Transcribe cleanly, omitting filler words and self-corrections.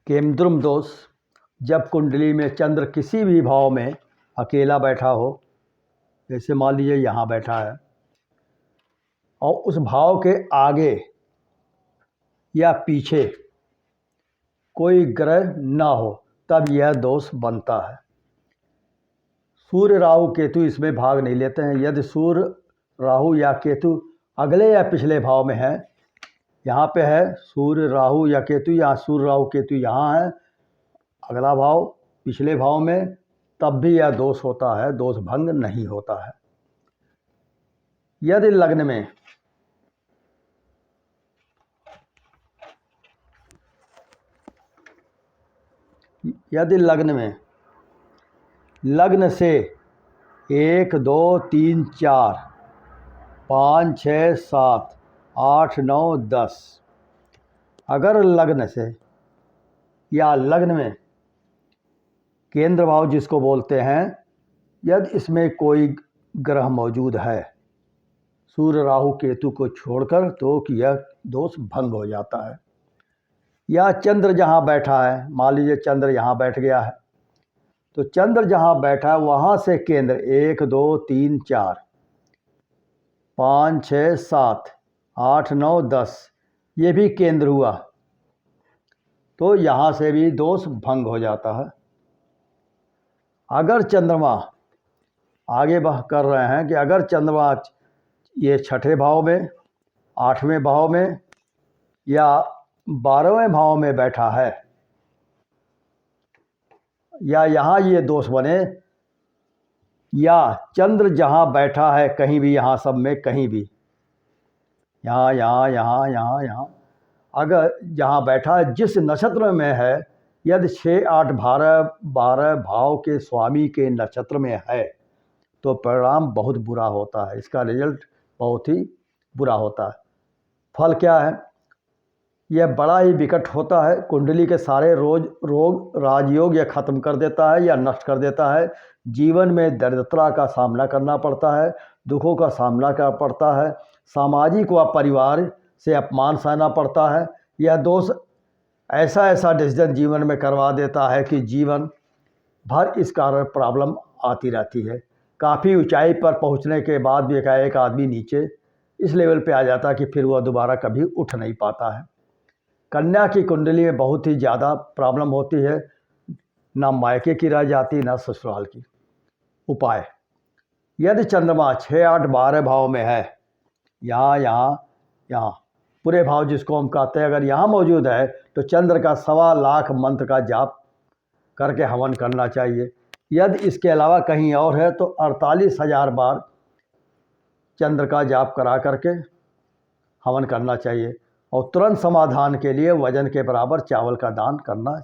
केमद्रुम दोष, जब कुंडली में चंद्र किसी भी भाव में अकेला बैठा हो, जैसे मान लीजिए यहाँ बैठा है और उस भाव के आगे या पीछे कोई ग्रह ना हो, तब यह दोष बनता है। सूर्य राहु केतु इसमें भाग नहीं लेते हैं। यदि सूर्य राहु या केतु अगले या पिछले भाव में है, यहाँ पे है सूर्य राहु या केतु, या सूर्य राहु केतु यहाँ है अगला भाव पिछले भाव में, तब भी यह दोष होता है, दोष भंग नहीं होता है। यदि लग्न में लग्न से 1 2 3 4 5 6 7 8 9 10 अगर लग्न से या लग्न में केंद्र भाव जिसको बोलते हैं, यदि इसमें कोई ग्रह मौजूद है सूर्य राहु केतु को छोड़कर, तो कि यह दोष भंग हो जाता है। या चंद्र जहाँ बैठा है, मान लीजिए चंद्र यहाँ बैठ गया है, तो चंद्र जहाँ बैठा है वहाँ से केंद्र 1 2 3 4 5 6 7 8 9 10 ये भी केंद्र हुआ, तो यहाँ से भी दोष भंग हो जाता है। अगर चंद्रमा आगे बढ़ कर रहे हैं कि अगर चंद्रमा ये 6ठे भाव में, 8वें भाव में या 12वें भाव में बैठा है, या यहाँ ये दोष बने, या चंद्र जहाँ बैठा है कहीं भी, यहाँ सब में कहीं भी, यहाँ अगर जहाँ बैठा है जिस नक्षत्र में है, यदि 6 8 12 भाव के स्वामी के नक्षत्र में है, तो परिणाम बहुत बुरा होता है, इसका रिजल्ट बहुत ही बुरा होता है। फल क्या है? यह बड़ा ही विकट होता है, कुंडली के सारे रोग राजयोग यह ख़त्म कर देता है या नष्ट कर देता है। जीवन में दरिद्रता का सामना करना पड़ता है, दुखों का सामना करना पड़ता है, सामाजिक व परिवार से अपमान सहना पड़ता है। यह दोष ऐसा डिसीजन जीवन में करवा देता है कि जीवन भर इस कारण प्रॉब्लम आती रहती है। काफ़ी ऊंचाई पर पहुंचने के बाद भी एक आदमी नीचे इस लेवल पे आ जाता है कि फिर वह दोबारा कभी उठ नहीं पाता है। कन्या की कुंडली में बहुत ही ज़्यादा प्रॉब्लम होती है, ना मायके की रह जाती ना ससुराल की। उपाय, यदि चंद्रमा 6 8 12 भाव में है, यहाँ पूरे भाव जिसको हम कहते हैं, अगर यहाँ मौजूद है तो चंद्र का 1.25 लाख मंत्र का जाप करके हवन करना चाहिए। यदि इसके अलावा कहीं और है तो 48,000 बार चंद्र का जाप करा करके हवन करना चाहिए। और तुरंत समाधान के लिए वजन के बराबर चावल का दान करना